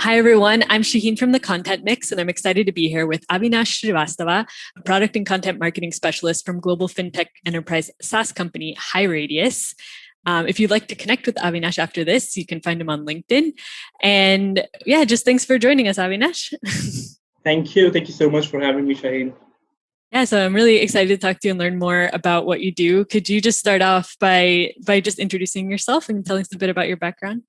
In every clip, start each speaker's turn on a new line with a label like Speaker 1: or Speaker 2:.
Speaker 1: Hi, everyone. I'm Shaheen from the Content Mix, and I'm excited to be here with Avinash Srivastava, a product and content marketing specialist from global fintech enterprise SaaS company HighRadius. If you'd like to connect with Avinash after this, you can find him on LinkedIn. And yeah, just thanks for joining us, Avinash.
Speaker 2: Thank you. Thank you so much for having me, Shaheen.
Speaker 1: Yeah, so I'm really excited to talk to you and learn more about what you do. Could you just start off by just introducing yourself and telling us a bit about your background?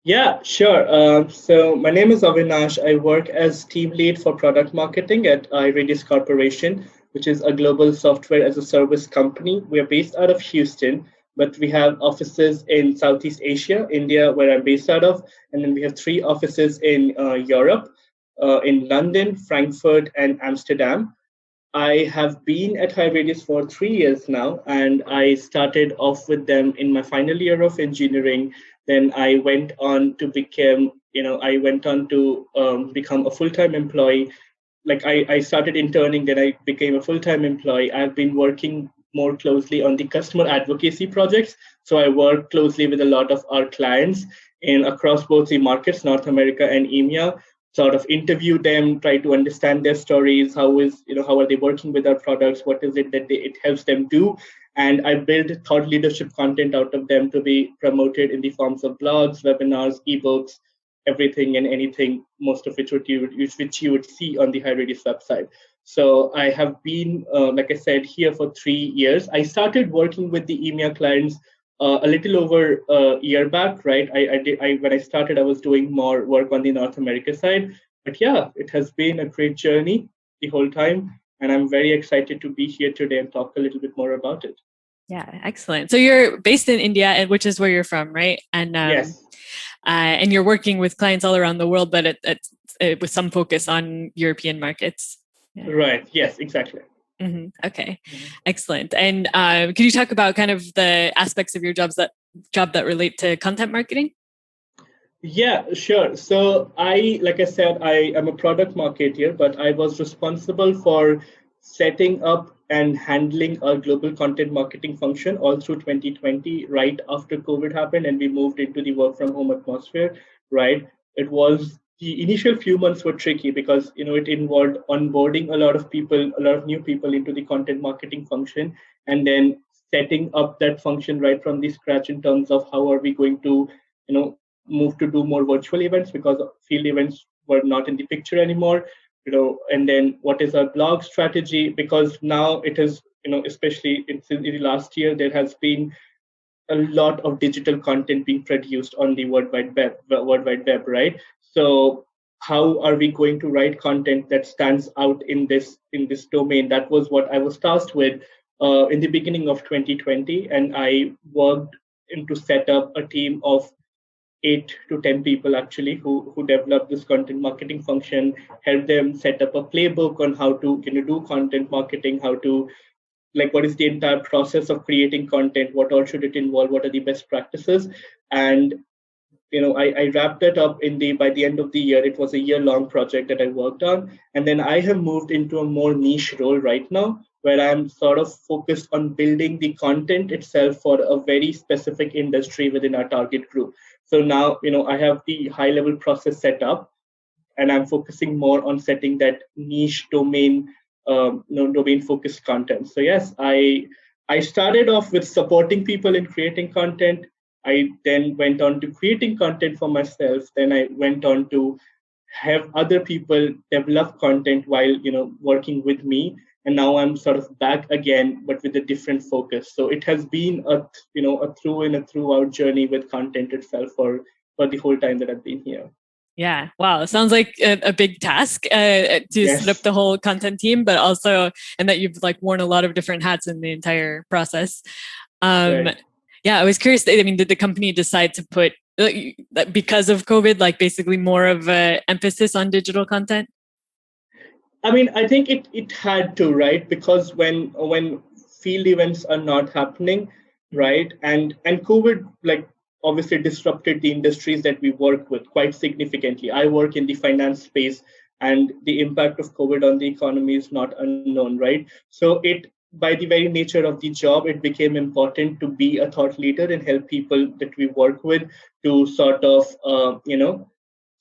Speaker 2: Yeah, sure. So my name is Avinash. I work as team lead for product marketing at HighRadius Corporation, which is a global software as a service company. We are based out of Houston, but we have offices in Southeast Asia, India, where I'm based out of, and then we have three offices in Europe, in London, Frankfurt, and Amsterdam. I have been at HighRadius for 3 years now, and I started off with them in my final year of engineering. Then I went on to become a full-time employee. Like I started interning, then I became a full-time employee. I've been working more closely on the customer advocacy projects. So I work closely with a lot of our clients in across both the markets, North America and EMEA, sort of interview them, try to understand their stories, how are they working with our products, what is it that it helps them do. And I build thought leadership content out of them to be promoted in the forms of blogs, webinars, ebooks, everything and anything, most of which you would see on the HighRadius website. So I have been, like I said, here for 3 years. I started working with the EMEA clients a little over a year back, right? When I started, I was doing more work on the North America side. But yeah, it has been a great journey the whole time. And I'm very excited to be here today and talk a little bit more about it.
Speaker 1: Yeah, excellent. So you're based in India, which is where you're from, right? And
Speaker 2: Yes.
Speaker 1: And you're working with clients all around the world, but with some focus on European markets.
Speaker 2: Yeah. Right. Yes, exactly.
Speaker 1: Mm-hmm. Okay, excellent. And can you talk about kind of the aspects of your job that relate to content marketing?
Speaker 2: Yeah, sure. So like I said, I am a product marketer, but I was responsible for setting up and handling our global content marketing function all through 2020, right after COVID happened and we moved into the work from home atmosphere, right? It was the initial few months were tricky because it involved onboarding a lot of new people into the content marketing function, and then setting up that function right from the scratch in terms of how are we going to move to do more virtual events because field events were not in the picture anymore. And then what is our blog strategy? Because now it is, especially in the last year, there has been a lot of digital content being produced on the World Wide Web, right? So how are we going to write content that stands out in this domain? That was what I was tasked with in the beginning of 2020, and I worked to set up a team of 8 to 10 people actually who develop this content marketing function, help them set up a playbook on how to do content marketing, how to what is the entire process of creating content, what all should it involve, what are the best practices. And I wrapped that up by the end of the year. It was a year-long project that I worked on. And then I have moved into a more niche role right now, where I'm sort of focused on building the content itself for a very specific industry within our target group. So now, I have the high-level process set up, and I'm focusing more on setting that niche domain-focused content. So yes, I started off with supporting people in creating content. I then went on to creating content for myself. Then I went on to have other people develop content while working with me. And now I'm sort of back again, but with a different focus. So it has been a throughout journey with content itself for the whole time that I've been here.
Speaker 1: Yeah. Wow. It sounds like a big task to set up the whole content team, but also, and that you've worn a lot of different hats in the entire process.
Speaker 2: Right.
Speaker 1: Yeah. I was curious. I mean, did the company decide to put, because of COVID, basically more of an emphasis on digital content?
Speaker 2: I mean, I think it had to, right? Because when field events are not happening, right, and COVID obviously disrupted the industries that we work with quite significantly. I work in the finance space, and the impact of COVID on the economy is not unknown, right? So by the very nature of the job, it became important to be a thought leader and help people that we work with to sort of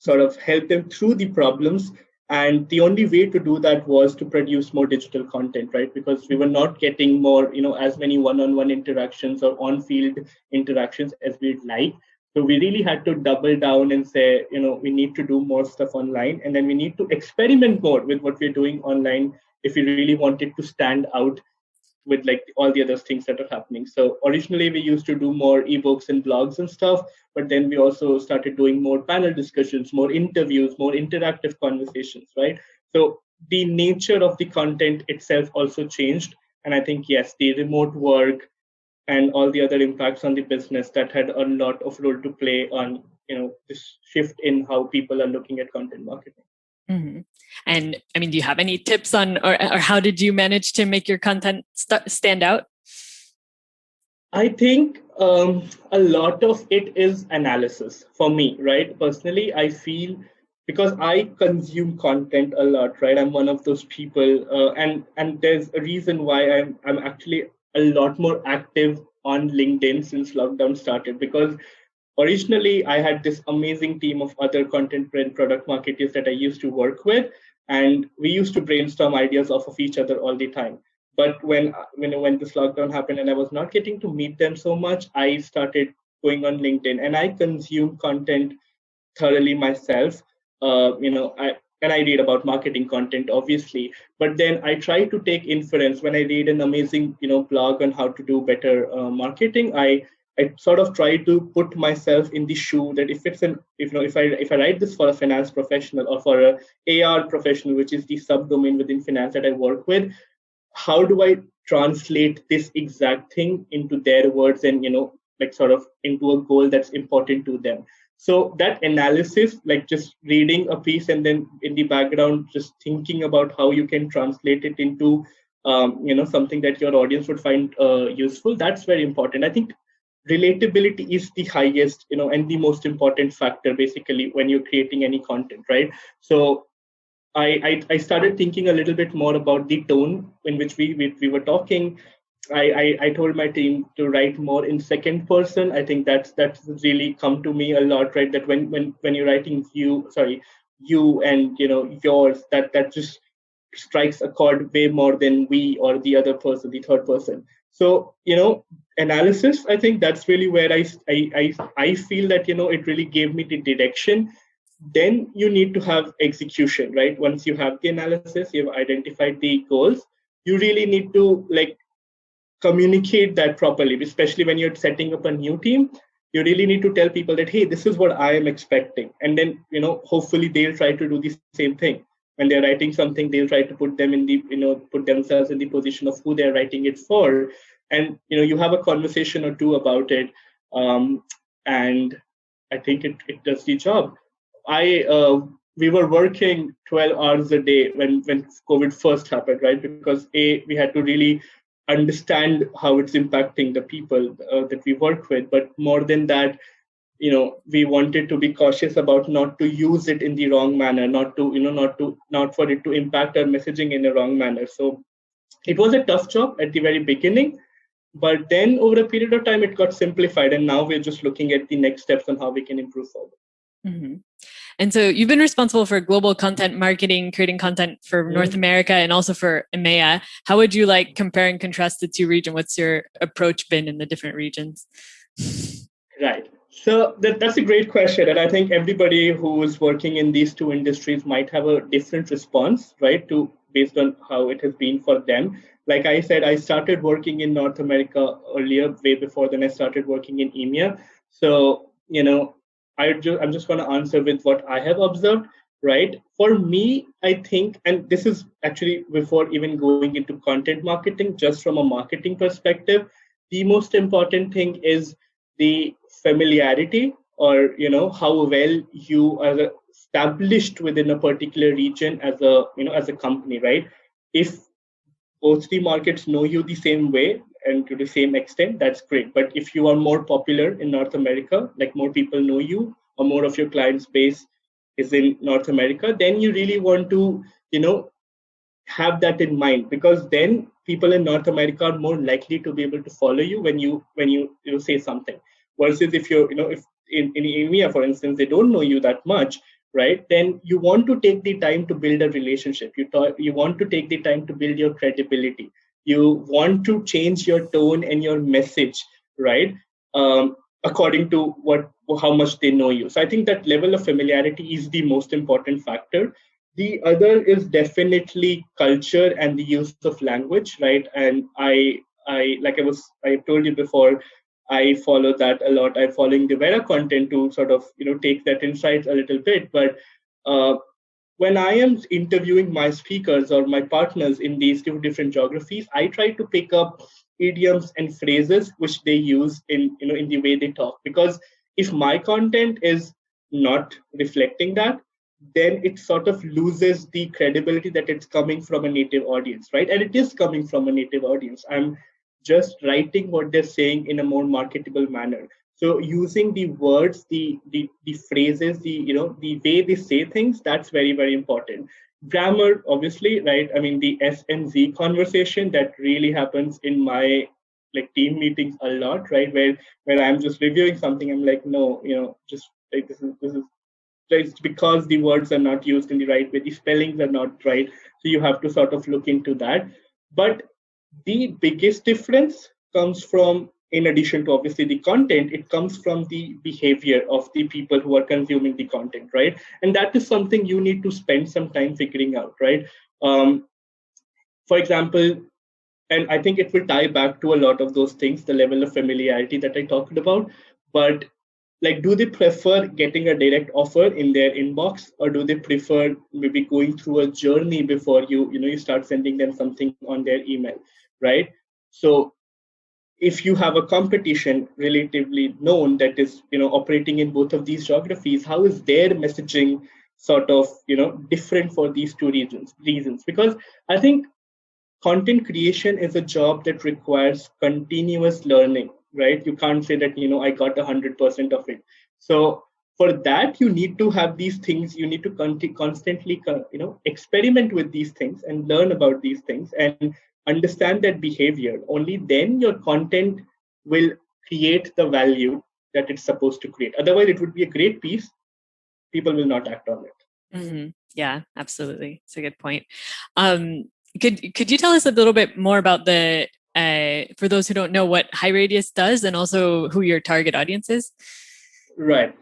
Speaker 2: sort of help them through the problems. And the only way to do that was to produce more digital content, right? Because we were not getting more, as many one-on-one interactions or on-field interactions as we'd like. So we really had to double down and say, we need to do more stuff online, and then we need to experiment more with what we're doing online if we really wanted to stand out with like all the other things that are happening. So originally we used to do more ebooks and blogs and stuff, but then we also started doing more panel discussions, more interviews, more interactive conversations, right? So the nature of the content itself also changed. And I think, yes, the remote work and all the other impacts on the business, that had a lot of role to play on, this shift in how people are looking at content marketing.
Speaker 1: Mm-hmm. And I mean, do you have any tips on, or how did you manage to make your content stand out?
Speaker 2: I think a lot of it is analysis for me, right? Personally, I feel, because I consume content a lot, right? I'm one of those people, and there's a reason why I'm actually a lot more active on LinkedIn since lockdown started, because originally I had this amazing team of other content and product marketers that I used to work with, and we used to brainstorm ideas off of each other all the time. But when this lockdown happened and I was not getting to meet them so much, I started going on LinkedIn and I consume content thoroughly myself. I read about marketing content, obviously, but then I try to take inference when I read an amazing blog on how to do better marketing. I sort of try to put myself in the shoe that if I write this for a finance professional or for a AR professional, which is the subdomain within finance that I work with, how do I translate this exact thing into their words and like sort of into a goal that's important to them. So that analysis, like just reading a piece and then in the background just thinking about how you can translate it into something that your audience would find useful, that's very important. I think relatability is the highest and the most important factor basically when you're creating any content, right? So I started thinking a little bit more about the tone in which we were talking. I told my team to write more in second person. I think that's really come to me a lot, right? That when you're writing you and yours, that just strikes a chord way more than we or the other person, the third person. So analysis, I think that's really where I feel that it really gave me the direction. Then you need to have execution, right? Once you have the analysis, you've identified the goals, you really need to like communicate that properly, especially when you're setting up a new team. You really need to tell people that, hey, this is what I am expecting. And then, hopefully they'll try to do the same thing. When they're writing something, they'll try to put themselves in the position of who they're writing it for. And, you have a conversation or two about it. And I think it does the job. We were working 12 hours a day when COVID first happened, right? Because we had to really understand how it's impacting the people that we work with, but more than that, we wanted to be cautious about not to use it in the wrong manner, not for it to impact our messaging in a wrong manner. So it was a tough job at the very beginning, but then over a period of time it got simplified, and now we're just looking at the next steps on how we can improve further.
Speaker 1: Mm-hmm. And so you've been responsible for global content marketing, creating content for North America and also for EMEA. How would you like compare and contrast the two regions? What's your approach been in the different regions?
Speaker 2: Right. So that's a great question. And I think everybody who is working in these two industries might have a different response, right, based on how it has been for them. Like I said, I started working in North America earlier, way before then I started working in EMEA. So, I'm just going to answer with what I have observed, right? For me, I think, and this is actually before even going into content marketing, just from a marketing perspective, the most important thing is the familiarity, or how well you are established within a particular region as a company, right? If both the markets know you the same way and to the same extent, that's great. But if you are more popular in North America, like more people know you, or more of your client base is in North America, then you really want to, have that in mind, because then people in North America are more likely to be able to follow you when you say something. Versus if you're, if in EMEA, for instance, they don't know you that much, right? Then you want to take the time to build a relationship. You want to take the time to build your credibility. You want to change your tone and your message, right? According to how much they know you. So I think that level of familiarity is the most important factor. The other is definitely culture and the use of language, right? And I told you before, I follow that a lot. I'm following the Vera content to sort of take that insight a little bit. But uh, when I am interviewing my speakers or my partners in these two different geographies, I try to pick up idioms and phrases which they use in the way they talk. Because if my content is not reflecting that, then it sort of loses the credibility that it's coming from a native audience, right? And it is coming from a native audience. I'm just writing what they're saying in a more marketable manner. So using the words, the phrases, the way they say things, that's very, very important. Grammar, obviously, right? I mean, the S and Z conversation that really happens in my like team meetings a lot, right? Where I'm just reviewing something, I'm like, no, just like this is it's because the words are not used in the right way, the spellings are not right. So you have to sort of look into that. But the biggest difference comes from, in addition to obviously the content, it comes from the behavior of the people who are consuming the content, right? And that is something you need to spend some time figuring out, right? For example, and I think it will tie back to a lot of those things, the level of familiarity that I talked about. But like, do they prefer getting a direct offer in their inbox, or do they prefer maybe going through a journey before you start sending them something on their email, right? So if you have a competition relatively known that is operating in both of these geographies, how is their messaging sort of different for these two reasons? Because I think content creation is a job that requires continuous learning, right? You can't say that I got 100% of it. So for that, you need to have these things. You need to constantly experiment with these things and learn about these things and understand that behavior. Only then your content will create the value that it's supposed to create. Otherwise, it would be a great piece. People will not act on it.
Speaker 1: Mm-hmm. Yeah, absolutely. It's a good point. Could you tell us a little bit more about the for those who don't know what HighRadius does, and also who your target audience is?
Speaker 2: Right.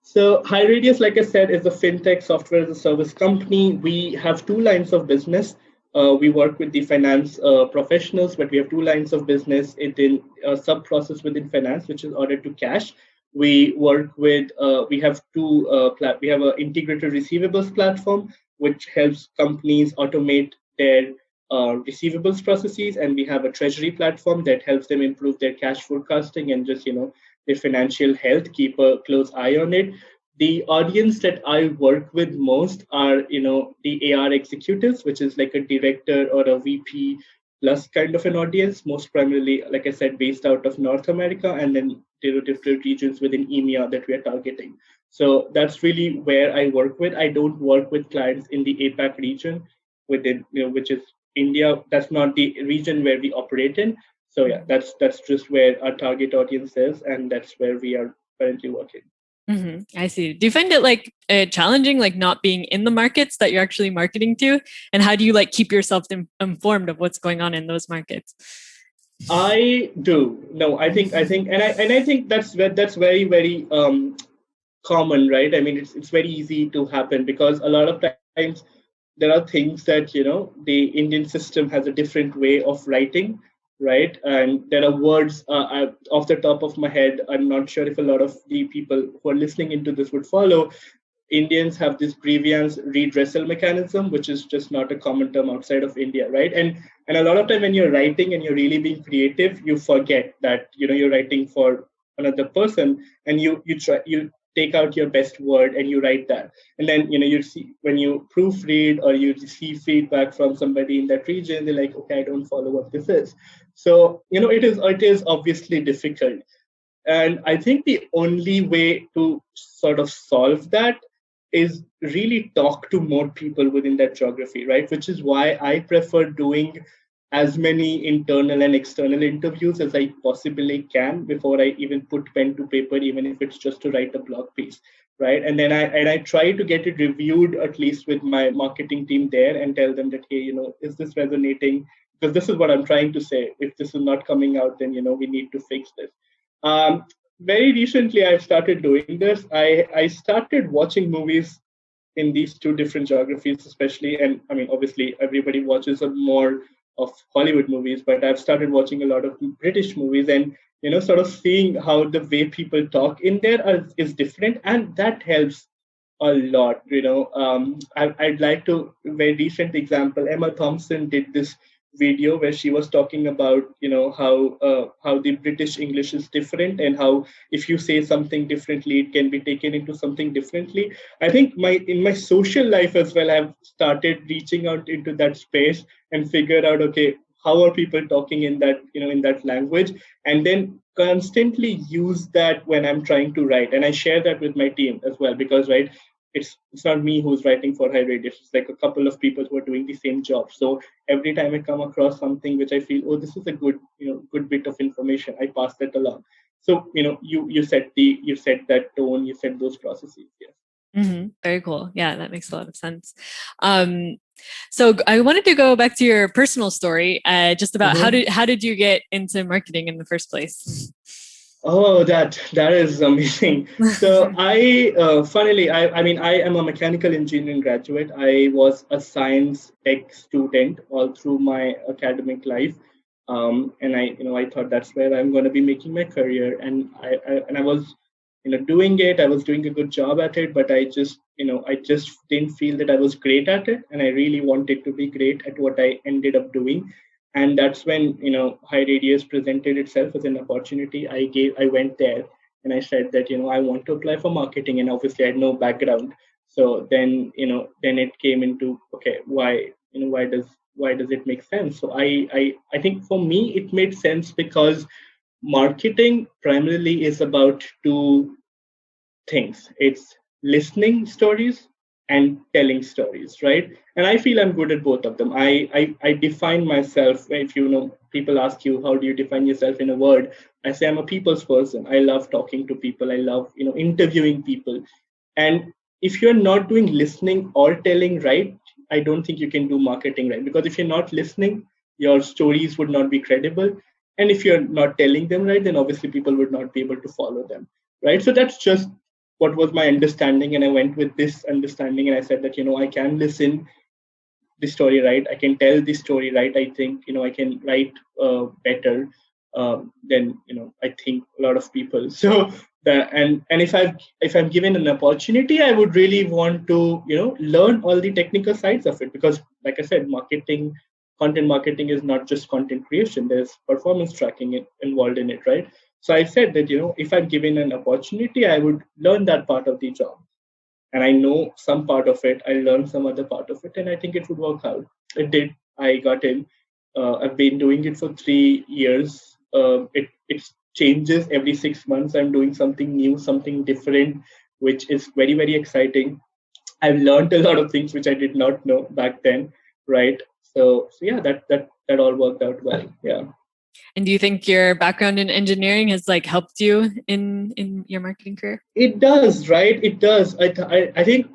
Speaker 2: So HighRadius, like I said, is a fintech software as a service company. We have two lines of business. We work with the finance professionals, but we have two lines of business in a sub-process within finance, which is order to cash. We work with, we have we have an integrated receivables platform, which helps companies automate their receivables processes. And we have a treasury platform that helps them improve their cash forecasting and just, their financial health, keep a close eye on it. The audience that I work with most are, the AR executives, which is like a director or a VP plus kind of an audience, most primarily, like I said, based out of North America, and then there are different regions within EMEA that we are targeting. So that's really where I work with. I don't work with clients in the APAC region within, which is India. That's not the region where we operate in. So yeah, that's just where our target audience is, and that's where we are currently working.
Speaker 1: Mm-hmm. I see. Do you find it like challenging, like not being in the markets that you're actually marketing to, and how do you like keep yourself informed of what's going on in those markets?
Speaker 2: I do. No, I think that's very, very common, right? I mean, it's very easy to happen because a lot of times there are things that the Indian system has a different way of writing, right? And there are words off the top of my head. I'm not sure if a lot of the people who are listening into this would follow. Indians have this grievance redressal mechanism, which is just not a common term outside of India, right? And a lot of time when you're writing and you're really being creative, you forget that you're writing for another person, and you take out your best word and you write that, and then you see when you proofread or you receive feedback from somebody in that region, they're like, okay, I don't follow what this is. So it is obviously difficult, and I think the only way to sort of solve that is really talk to more people within that geography, right? Which is why I prefer doing as many internal and external interviews as I possibly can before I even put pen to paper, even if it's just to write a blog piece, right? And then I try to get it reviewed at least with my marketing team there and tell them that, hey, is this resonating? Because this is what I'm trying to say. If this is not coming out, then we need to fix this. Very recently, I've started doing this. I started watching movies in these two different geographies, especially. And I mean, obviously, everybody watches a more of Hollywood movies, but I've started watching a lot of British movies, and sort of seeing how the way people talk in there is different, and that helps a lot. I'd like to, very recent example, Emma Thompson did this video where she was talking about how the British English is different, and how if you say something differently it can be taken into something differently. I think in my social life as well, I've started reaching out into that space and figure out, okay, how are people talking in that in that language, and then constantly use that when I'm trying to write. And I share that with my team as well, because right, it's not me who's writing for HighRadius. It's like a couple of people who are doing the same job. So every time I come across something which I feel, oh, this is a good good bit of information, I pass that along. So you set that tone, you set those processes. Yes.
Speaker 1: Mm-hmm. Very cool. Yeah, that makes a lot of sense. So I wanted to go back to your personal story, just about how did you get into marketing in the first place?
Speaker 2: Oh, that is amazing. So funnily, I mean, I am a mechanical engineering graduate. I was a science tech student all through my academic life, and I thought that's where I'm going to be making my career. And I was doing it. I was doing a good job at it, but I just didn't feel that I was great at it, and I really wanted to be great at what I ended up doing. And that's when HighRadius presented itself as an opportunity. I went there and I said that I want to apply for marketing, and obviously I had no background. So then then it came into, okay, why does it make sense? So I think for me it made sense because marketing primarily is about two things. It's listening stories and telling stories, right? And I feel I'm good at both of them. I define myself, if people ask you, how do you define yourself in a word? I say I'm a people's person. I love talking to people. I love, interviewing people. And if you're not doing listening or telling right, I don't think you can do marketing right. Because if you're not listening, your stories would not be credible. And if you're not telling them right, then obviously people would not be able to follow them, right? So that's just what was my understanding, and I went with this understanding, and I said that I can listen the story right, I can tell the story right. I think I can write better than I think a lot of people. So and if I'm given an opportunity, I would really want to learn all the technical sides of it, because like I said, content marketing is not just content creation. There's performance tracking involved in it, right? So I said that, if I'm given an opportunity, I would learn that part of the job. And I know some part of it, I learned some other part of it, and I think it would work out. It did. I got in. I've been doing it for 3 years. It changes every 6 months. I'm doing something new, something different, which is very, very exciting. I've learned a lot of things which I did not know back then, right? So yeah, that all worked out well. Yeah.
Speaker 1: And do you think your background in engineering has helped you in your marketing career?
Speaker 2: It does, right? It does. I think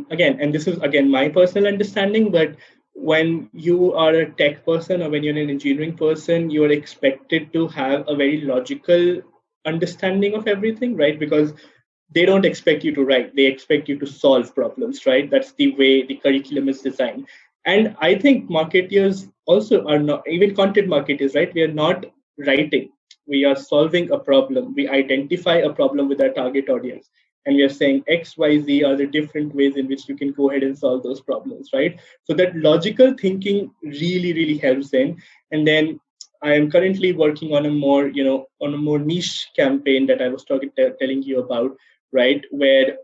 Speaker 2: again, and this is again my personal understanding, but when you are a tech person or when you're an engineering person, you are expected to have a very logical understanding of everything, right? Because they don't expect you to write; they expect you to solve problems, right? That's the way the curriculum is designed. And I think marketers also are not, even content marketers, right? We are not writing. We are solving a problem. We identify a problem with our target audience. And we are saying X, Y, Z are the different ways in which you can go ahead and solve those problems, right? So that logical thinking really, really helps them. And then I am currently working on a more, niche campaign that I was telling you about, right? Where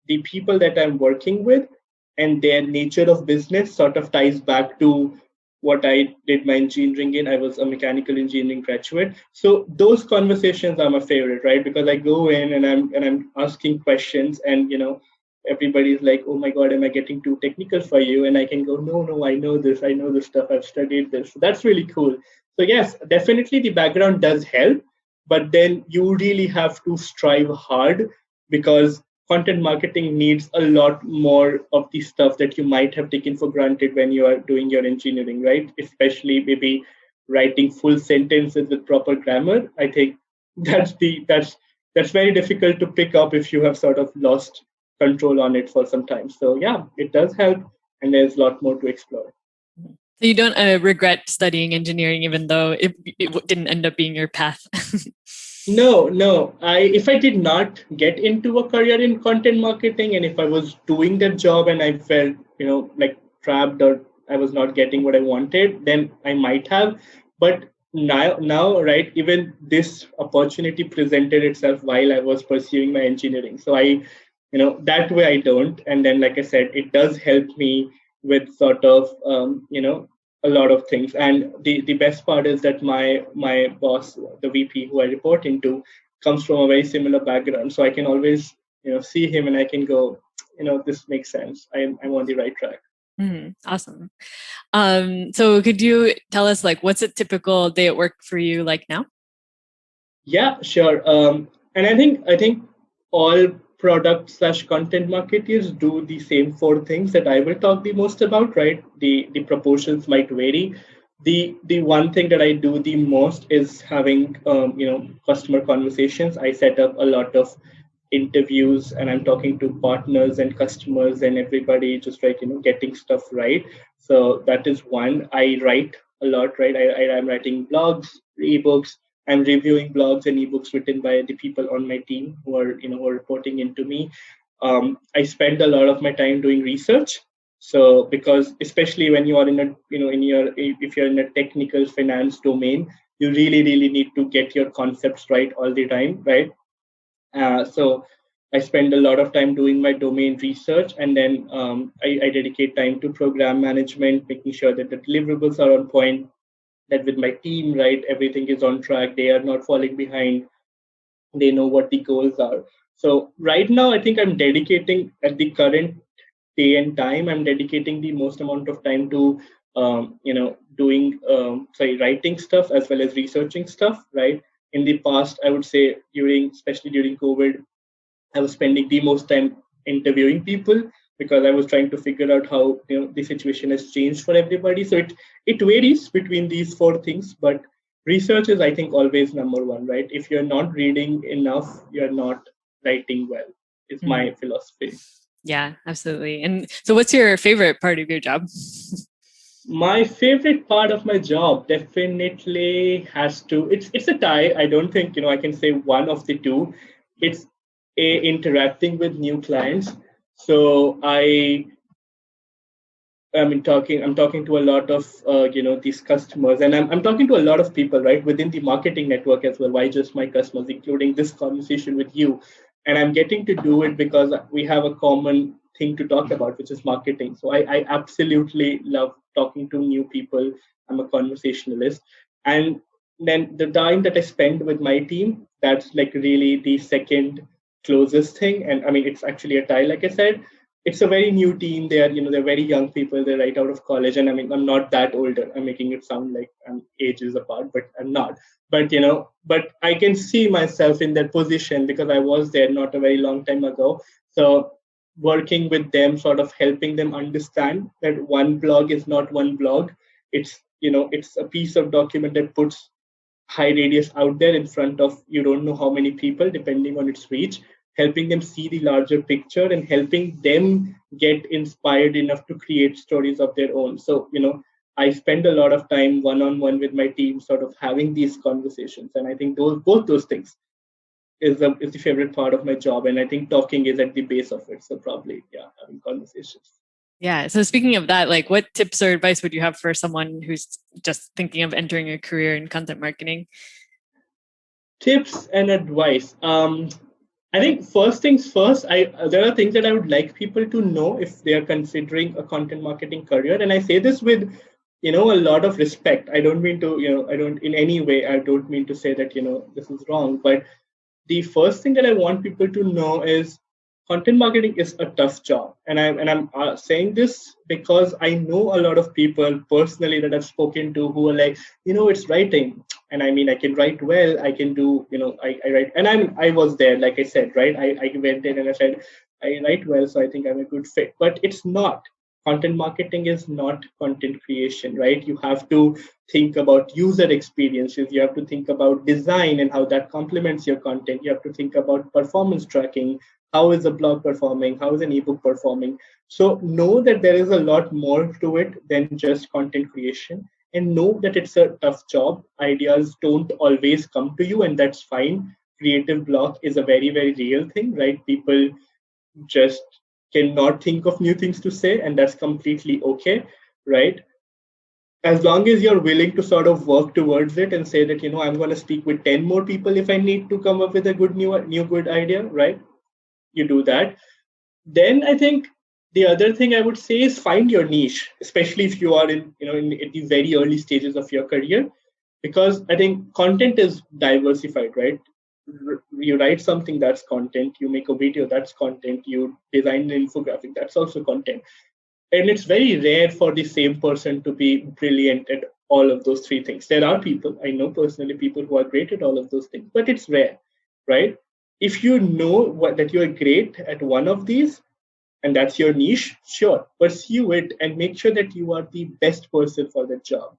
Speaker 2: the people that I'm working with and their nature of business sort of ties back to what I did my engineering in. I was a mechanical engineering graduate. So those conversations are my favorite, right? Because I go in and I'm asking questions, and everybody's like, oh my God, am I getting too technical for you? And I can go, no, I know this stuff, I've studied this. So that's really cool. So yes, definitely the background does help, but then you really have to strive hard, because content marketing needs a lot more of the stuff that you might have taken for granted when you are doing your engineering, right? Especially maybe writing full sentences with proper grammar. I think that's very difficult to pick up if you have sort of lost control on it for some time. So yeah, it does help, and there's a lot more to explore.
Speaker 1: So you don't regret studying engineering, even though it didn't end up being your path.
Speaker 2: No. If I did not get into a career in content marketing, and if I was doing that job and I felt, like trapped, or I was not getting what I wanted, then I might have. But now, right, even this opportunity presented itself while I was pursuing my engineering. So that way I don't. And then, like I said, it does help me with sort of, a lot of things. And the best part is that my boss, the VP who I report into, comes from a very similar background. So I can always, see him and I can go, this makes sense. I'm on the right track.
Speaker 1: Awesome. So could you tell us, like, what's a typical day at work for you like now?
Speaker 2: Yeah, sure. And I think all product/content marketers do the same four things that I will talk the most about, right? The proportions might vary. The one thing that I do the most is having customer conversations. I set up a lot of interviews and I'm talking to partners and customers and everybody, just like getting stuff right. So that is one. I write a lot, right? I'm writing blogs, ebooks. I'm reviewing blogs and ebooks written by the people on my team who are reporting into me. I spend a lot of my time doing research. So because especially when you are in a if you're in a technical finance domain, you really need to get your concepts right all the time, right? So I spend a lot of time doing my domain research, and then I dedicate time to program management, making sure that the deliverables are on point, that with my team, right, everything is on track. They are not falling behind. They know what the goals are. So right now, I think I'm dedicating at the current day and time, I'm dedicating the most amount of time to, doing, writing stuff as well as researching stuff, right? In the past, I would say especially during COVID, I was spending the most time interviewing people because I was trying to figure out how the situation has changed for everybody. So it varies between these four things, but research is, I think, always number one, right? If you're not reading enough, you're not writing well. Is my philosophy.
Speaker 1: Yeah, absolutely. And so, what's your favorite part of your job?
Speaker 2: My favorite part of my job definitely has to. It's a tie. I don't think I can say one of the two. It's interacting with new clients. So I'm talking to a lot of these customers, and I'm talking to a lot of people, right, within the marketing network as well. Why just my customers, including this conversation with you, and I'm getting to do it because we have a common thing to talk about, which is marketing. So I absolutely love talking to new people. I'm a conversationalist, and then the time that I spend with my team, that's like really the second closest thing. And I mean, it's actually a tie, like I said. It's a very new team. They're very young people. They're right out of college, and I mean, I'm not that older. I'm making it sound like I'm ages apart, but I'm not. But I can see myself in that position because I was there not a very long time ago. So working with them, sort of helping them understand that one blog is not one blog. It's a piece of document that puts HighRadius out there in front of you don't know how many people, depending on its reach, helping them see the larger picture and helping them get inspired enough to create stories of their own. So, I spend a lot of time one-on-one with my team, sort of having these conversations. And I think both those things is the favorite part of my job. And I think talking is at the base of it. So probably, yeah, having conversations.
Speaker 1: Yeah. So speaking of that, like, what tips or advice would you have for someone who's just thinking of entering a career in content marketing?
Speaker 2: Tips and advice. I think first things first, there are things that I would like people to know if they are considering a content marketing career. And I say this with, a lot of respect. I don't mean to, I don't in any way, I don't mean to say that, this is wrong. But the first thing that I want people to know is content marketing is a tough job. And I'm saying this because I know a lot of people personally that I've spoken to who are like, it's writing. And I mean, I can write well, I can do, I write, and I was there, like I said, right? I went in and I said, I write well, so I think I'm a good fit. But it's not. Content marketing is not content creation, right? You have to think about user experiences. You have to think about design and how that complements your content. You have to think about performance tracking. How is a blog performing? How is an ebook performing? So know that there is a lot more to it than just content creation, and know that it's a tough job. Ideas don't always come to you, and that's fine. Creative block is a very, very real thing, right? People just cannot think of new things to say, and that's completely okay, right? As long as you're willing to sort of work towards it and say that, I'm going to speak with 10 more people if I need to come up with a good new good idea, right? You do that. Then I think the other thing I would say is find your niche, especially if you are in the very early stages of your career, because I think content is diversified, right? You write something, that's content. You make a video, that's content. You design an infographic, that's also content. And it's very rare for the same person to be brilliant at all of those three things. There are people, I know personally, people who are great at all of those things, but it's rare, right? If you know that you are great at one of these, and that's your niche, sure, pursue it and make sure that you are the best person for the job.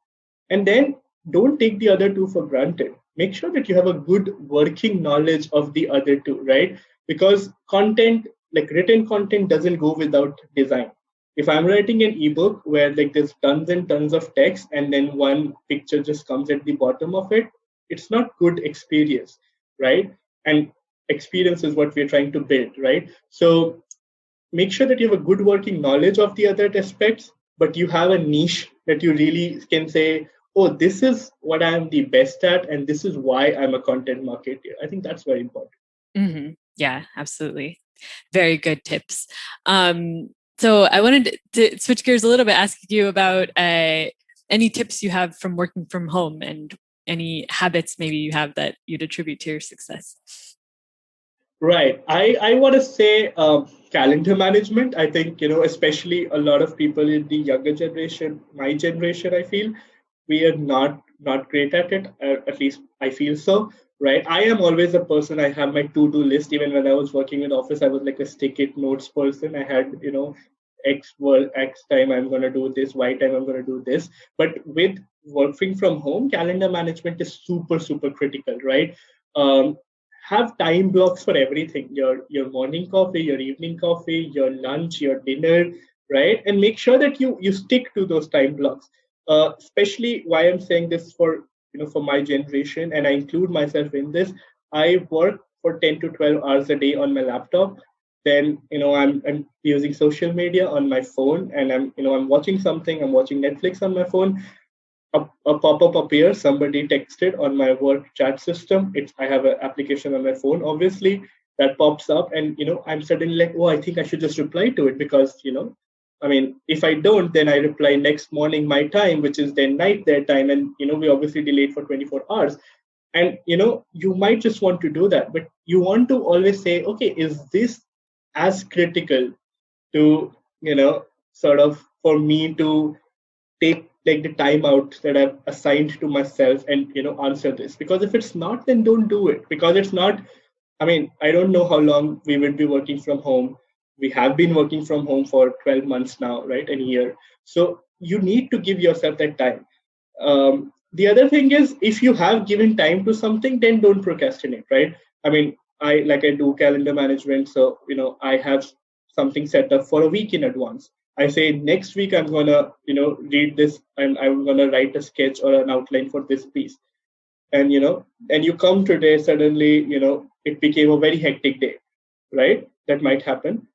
Speaker 2: And then don't take the other two for granted. Make sure that you have a good working knowledge of the other two, right? Because content, like written content, doesn't go without design. If I'm writing an ebook where like there's tons and tons of text and then one picture just comes at the bottom of it, it's not good experience, right? And experience is what we're trying to build, right? So make sure that you have a good working knowledge of the other aspects, but you have a niche that you really can say, oh, this is what I'm the best at, and this is why I'm a content marketer. I think that's very important.
Speaker 1: Mm-hmm. Yeah, absolutely. Very good tips. So I wanted to switch gears a little bit, ask you about any tips you have from working from home and any habits maybe you have that you'd attribute to your success.
Speaker 2: Right. I want to say calendar management. I think, especially a lot of people in the younger generation, my generation, I feel we are not great at it. At least I feel so. Right. I am always a person. I have my to-do list. Even when I was working in office, I was like a stick-it notes person. I had, X work, X time I'm going to do this, Y time I'm going to do this. But with working from home, calendar management is super, super critical, right? Um, have time blocks for everything, your morning coffee, your evening coffee, your lunch, your dinner, right? And make sure that you stick to those time blocks. Especially why I'm saying this for my generation, and I include myself in this. I work for 10 to 12 hours a day on my laptop. Then I'm using social media on my phone, and I'm watching something. I'm watching Netflix on my phone. A pop-up appears, somebody texted on my work chat system. I have an application on my phone, obviously, that pops up, and I'm suddenly like, oh, I think I should just reply to it, because I mean, if I don't, then I reply next morning my time, which is then night their time, and we obviously delayed for 24 hours. And you might just want to do that, but you want to always say, okay, is this as critical to sort of for me to take like the time out that I've assigned to myself and answer this? Because if it's not, then don't do it, because it's not. I mean, I don't know how long we will be working from home. We have been working from home for 12 months now, right? A year. So you need to give yourself that time. The other thing is, if you have given time to something, then don't procrastinate, right? I mean, I do calendar management, so I have something set up for a week in advance. I say next week I'm gonna read this, and I'm gonna write a sketch or an outline for this piece. And and you come today, suddenly it became a very hectic day, right? That might happen.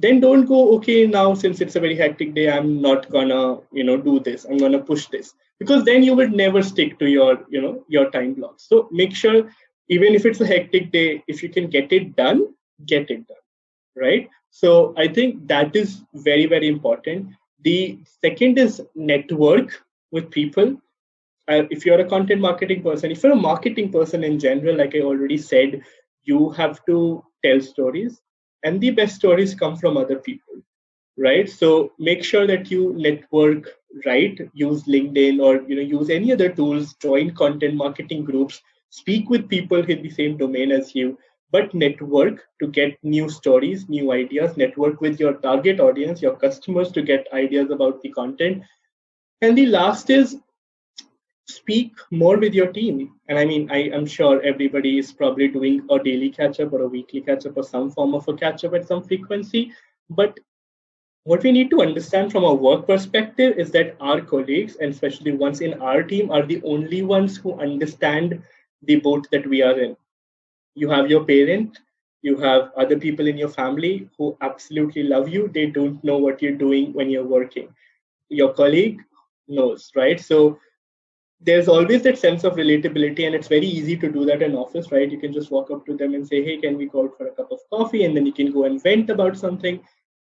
Speaker 2: Then don't go, okay, now since it's a very hectic day, I'm not gonna do this, I'm gonna push this, because then you would never stick to your time blocks. So make sure, even if it's a hectic day, if you can get it done, get it done, right? So I think that is very, very important. The second is network with people. If you're a content marketing person, if you're a marketing person in general, like I already said, you have to tell stories, and the best stories come from other people, right? So make sure that you network right, use LinkedIn or use any other tools, join content marketing groups, speak with people in the same domain as you, but network to get new stories, new ideas, network with your target audience, your customers to get ideas about the content. And the last is speak more with your team. And I mean, I'm sure everybody is probably doing a daily catch up or a weekly catch up or some form of a catch up at some frequency. But what we need to understand from a work perspective is that our colleagues, and especially ones in our team, are the only ones who understand the boat that we are in. You have your parent, you have other people in your family who absolutely love you. They don't know what you're doing when you're working. Your colleague knows, right? So there's always that sense of relatability, and it's very easy to do that in office, right? You can just walk up to them and say, hey, can we go out for a cup of coffee? And then you can go and vent about something.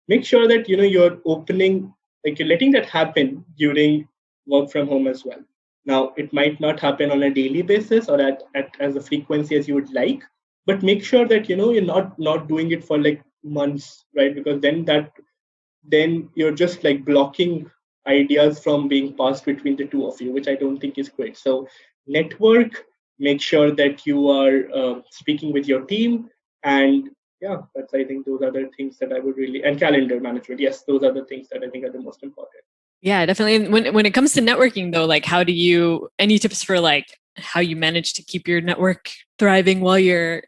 Speaker 2: Make sure that you're opening, like you're letting that happen during work from home as well. Now it might not happen on a daily basis or at as a frequency as you would like, but make sure that you're not doing it for like months, right? Because then you're just like blocking ideas from being passed between the two of you, which I don't think is great. So network, make sure that you are speaking with your team, and yeah, that's, I think those are the things that I would really, and calendar management. Yes, those are the things that I think are the most important.
Speaker 1: Yeah, definitely. And when it comes to networking though, like how do you, any tips for like how you manage to keep your network thriving while you're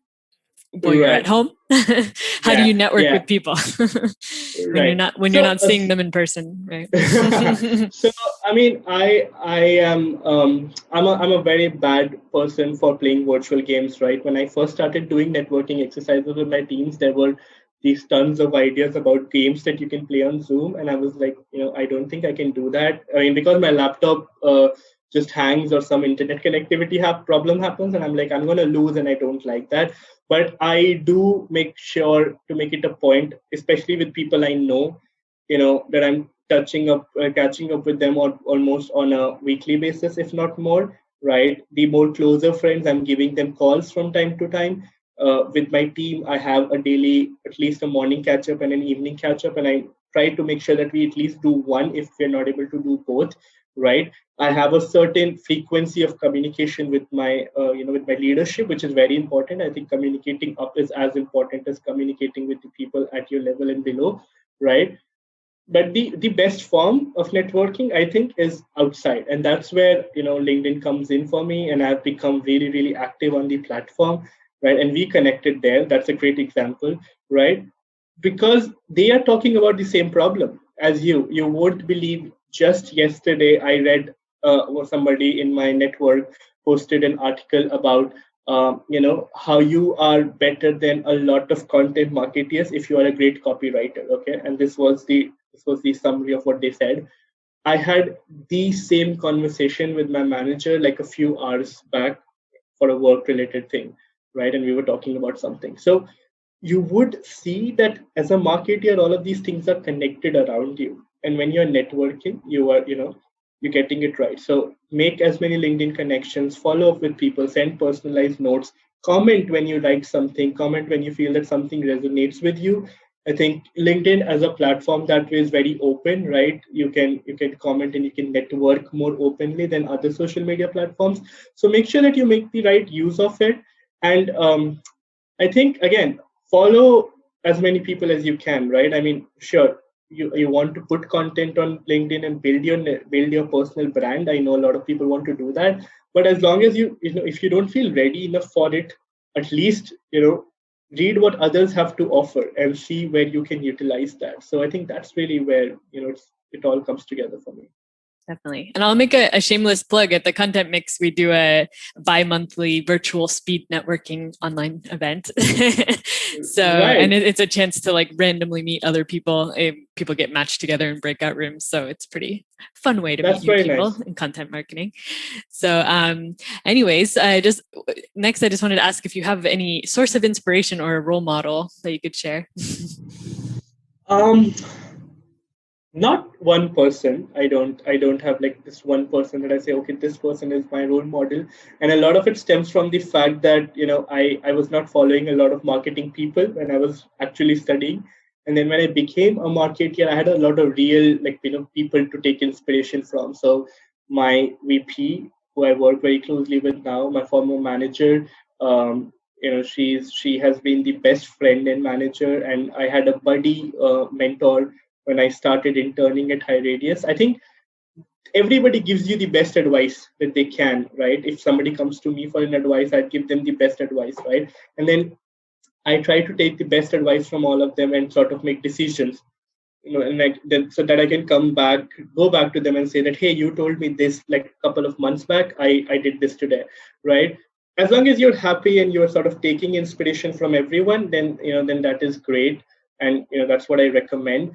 Speaker 1: at
Speaker 2: Right.
Speaker 1: home? How do you
Speaker 2: Yeah.
Speaker 1: network
Speaker 2: Yeah.
Speaker 1: with people when you're
Speaker 2: Right.
Speaker 1: not
Speaker 2: So
Speaker 1: seeing them in person, right?
Speaker 2: so I mean, I am I'm a very bad person for playing virtual games, right? When I first started doing networking exercises with my teams, there were these tons of ideas about games that you can play on Zoom, and I was like, I don't think I can do that. I mean, because my laptop just hangs or some internet connectivity problem happens, and I'm like, I'm gonna lose, and I don't like that. But I do make sure to make it a point, especially with people I know, that I'm catching up with them on almost on a weekly basis, if not more, right? The more closer friends, I'm giving them calls from time to time. With my team, I have a daily, at least a morning catch up and an evening catch up, and I try to make sure that we at least do one if we're not able to do both, right? I have a certain frequency of communication with my, with my leadership, which is very important. I think communicating up is as important as communicating with the people at your level and below, right? But the best form of networking, I think, is outside, and that's where LinkedIn comes in for me, and I've become really really active on the platform, right? And we connected there. That's a great example, right? Because they are talking about the same problem as you won't believe, just yesterday I read somebody in my network posted an article about how you are better than a lot of content marketers if you are a great copywriter. Okay, and this was the summary of what they said. I had the same conversation with my manager like a few hours back for a work related thing, right? And we were talking about something. So you would see that as a marketer, all of these things are connected around you. And when you're networking, you're getting it right. So make as many LinkedIn connections, follow up with people, send personalized notes, comment when you like something, comment when you feel that something resonates with you. I think LinkedIn as a platform that way is very open, right? You can comment and you can network more openly than other social media platforms. So make sure that you make the right use of it. And I think again, follow as many people as you can, right? I mean, sure, you want to put content on LinkedIn and build your personal brand. I know a lot of people want to do that, but as long as if you don't feel ready enough for it, at least read what others have to offer and see where you can utilize that. So I think that's really where it all comes together for me.
Speaker 1: Definitely. And I'll make a shameless plug. At the Content Mix, we do a bi-monthly virtual speed networking online event. So, and
Speaker 2: Right.
Speaker 1: it's a chance to like randomly meet other people. People get matched together in breakout rooms. So it's pretty fun way to meet
Speaker 2: That's
Speaker 1: new
Speaker 2: very
Speaker 1: people
Speaker 2: nice.
Speaker 1: in content marketing. So anyways, I just wanted to ask if you have any source of inspiration or a role model that you could share.
Speaker 2: Um, Not one person. I don't have like this one person that I say, okay, this person is my role model. And a lot of it stems from the fact that I was not following a lot of marketing people when I was actually studying. And then when I became a marketeer, I had a lot of real, people to take inspiration from. So my VP, who I work very closely with now, my former manager, she has been the best friend and manager. And I had a buddy mentor when I started interning at HighRadius. I think everybody gives you the best advice that they can, right? If somebody comes to me for an advice, I'd give them the best advice, right? And then I try to take the best advice from all of them and sort of make decisions, and like then so that I can go back to them and say that, hey, you told me this like a couple of months back. I did this today, right? As long as you're happy and you're sort of taking inspiration from everyone, then that is great, and that's what I recommend.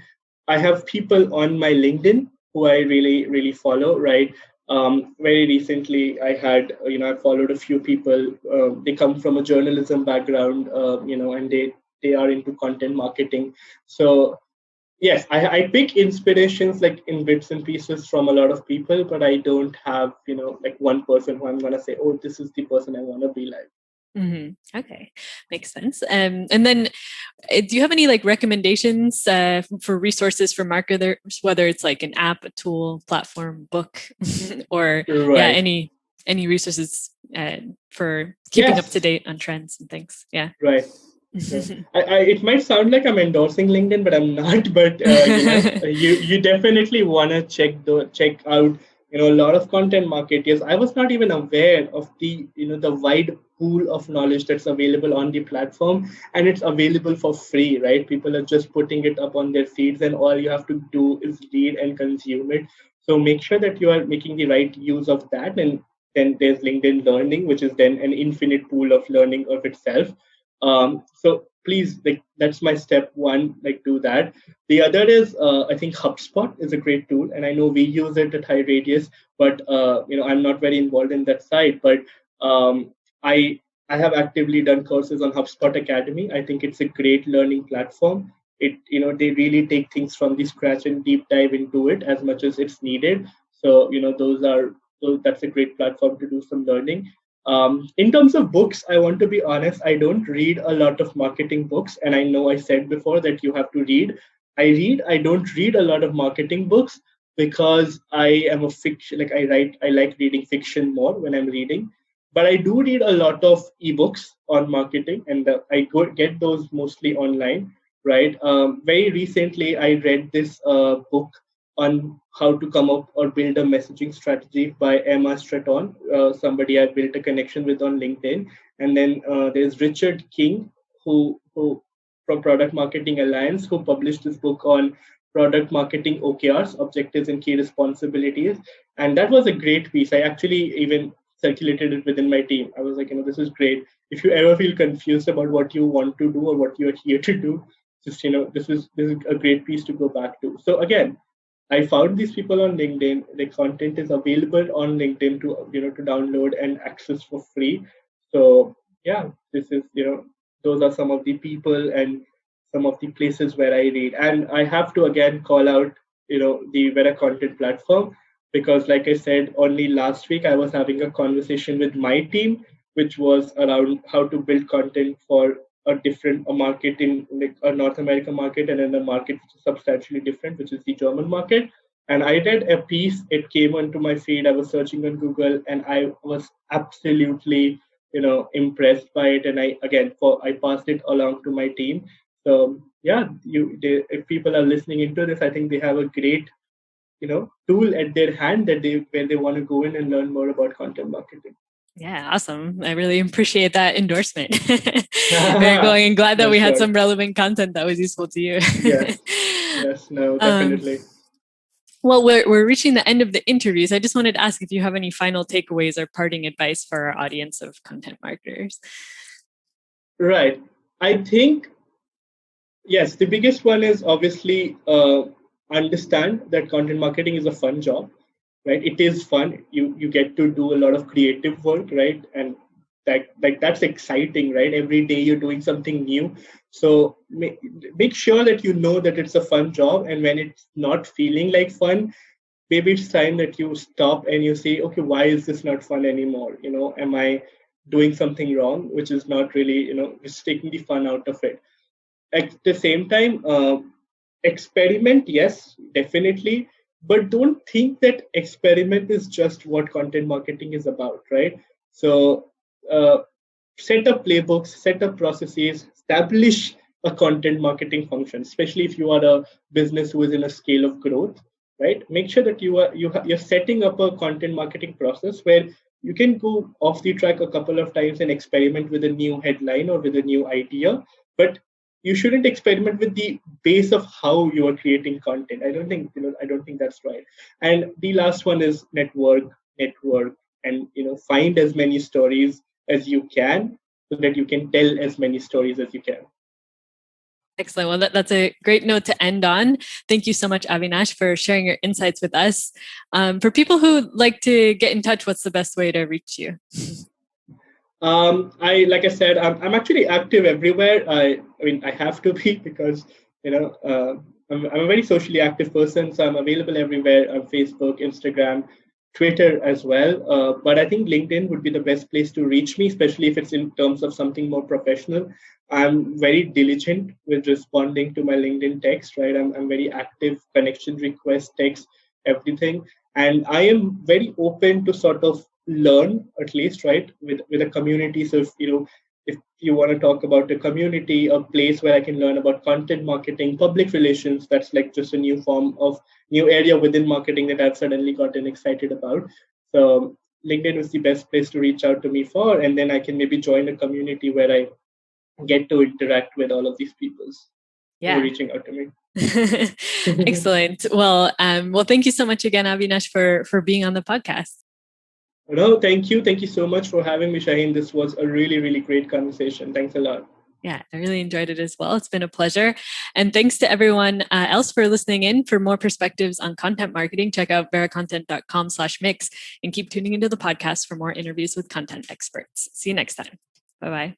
Speaker 2: I have people on my LinkedIn who I really follow, right? Very recently, I followed a few people. They come from a journalism background, and they are into content marketing. So yes, I pick inspirations like in bits and pieces from a lot of people, but I don't have, like one person who I'm going to say, oh, this is the person I want to be like.
Speaker 1: Mm-hmm. Okay, makes sense. And then, do you have any like recommendations for resources for marketers, whether it's like an app, a tool, platform, book, or
Speaker 2: Right.
Speaker 1: any resources for keeping up to date on trends and things? Yeah.
Speaker 2: Right. Sure. It might sound like I'm endorsing LinkedIn, but I'm not. But you definitely want to check out a lot of content marketers. I was not even aware of the wide pool of knowledge that's available on the platform, and it's available for free, right? People are just putting it up on their feeds, and all you have to do is read and consume it. So make sure that you are making the right use of that, and then there's LinkedIn Learning, which is then an infinite pool of learning of itself. So please, like, that's my step one, like, do that. The other is, I think HubSpot is a great tool, and I know we use it at HighRadius, but I'm not very involved in that side. But I I have actively done courses on HubSpot Academy. I think it's a great learning platform. They really take things from the scratch and deep dive into it as much as it's needed. So that's a great platform to do some learning. In terms of books, I want to be honest, I don't read a lot of marketing books. And I know I said before that you have to read. I don't read a lot of marketing books because I am a fiction, like I like reading fiction more when I'm reading. But I do read a lot of ebooks on marketing, and get those mostly online, right? Very recently, I read this book on how to come up or build a messaging strategy by Emma Stratton, somebody I built a connection with on LinkedIn. And then there's Richard King, who from Product Marketing Alliance, who published this book on product marketing OKRs, objectives and key responsibilities. And that was a great piece. I actually even circulated it within my team. I was like, this is great. If you ever feel confused about what you want to do or what you are here to do, just this is a great piece to go back to. So again, I found these people on LinkedIn. The content is available on LinkedIn to download and access for free. So yeah, this is those are some of the people and some of the places where I read. And I have to again call out the Vera content platform, because like I said, only last week I was having a conversation with my team, which was around how to build content for a market in like a North American market, and then a market which is substantially different, which is the German market. And I read a piece, it came onto my feed, I was searching on Google, and I was absolutely impressed by it. And I passed it along to my team. So yeah, if people are listening into this, I think they have a great tool at their hand where they want to go in and learn more about content marketing.
Speaker 1: Yeah, awesome. I really appreciate that endorsement. Very glowing, and glad that we had some relevant content that was useful to you.
Speaker 2: Yes, no, definitely.
Speaker 1: Well, we're reaching the end of the interviews. I just wanted to ask if you have any final takeaways or parting advice for our audience of content marketers.
Speaker 2: Right. I think, yes, the biggest one is obviously understand that content marketing is a fun job, right? It is fun. You get to do a lot of creative work, right? And that's exciting, right? Every day you're doing something new. So make sure that you know that it's a fun job, and when it's not feeling like fun, maybe it's time that you stop and you say, okay, why is this not fun anymore? Am I doing something wrong, which is not really, just taking the fun out of it. at the same time, experiment, yes, definitely, but don't think that experiment is just what content marketing is about, right? So uh, set up playbooks, set up processes, establish a content marketing function, especially if you are a business who is in a scale of growth, right? Make sure that you're setting up a content marketing process where you can go off the track a couple of times and experiment with a new headline or with a new idea, but you shouldn't experiment with the base of how you are creating content. I don't think that's right. And the last one is network, and find as many stories as you can so that you can tell as many stories as you can.
Speaker 1: Excellent. Well, that's a great note to end on. Thank you so much, Avinash, for sharing your insights with us. For people who like to get in touch, what's the best way to reach you?
Speaker 2: I like I said, I'm actually active everywhere. I mean, I have to be because I'm a very socially active person, so I'm available everywhere on Facebook, Instagram, Twitter as well. But I think LinkedIn would be the best place to reach me, especially if it's in terms of something more professional. I'm very diligent with responding to my LinkedIn text, right? I'm very active, connection request, text, everything. And I am very open to sort of learn, at least, right, with a community. So if you want to talk about a community, a place where I can learn about content marketing, public relations, that's like just a new area within marketing that I've suddenly gotten excited about. So LinkedIn is the best place to reach out to me for, and then I can maybe join a community where I get to interact with all of these people who are reaching out to me.
Speaker 1: Excellent. Well, thank you so much again, Avinash, for being on the podcast.
Speaker 2: No, thank you. Thank you so much for having me, Shaheen. This was a really, really great conversation. Thanks a lot.
Speaker 1: Yeah, I really enjoyed it as well. It's been a pleasure. And thanks to everyone else for listening in. For more perspectives on content marketing, check out veracontent.com/mix and keep tuning into the podcast for more interviews with content experts. See you next time. Bye-bye.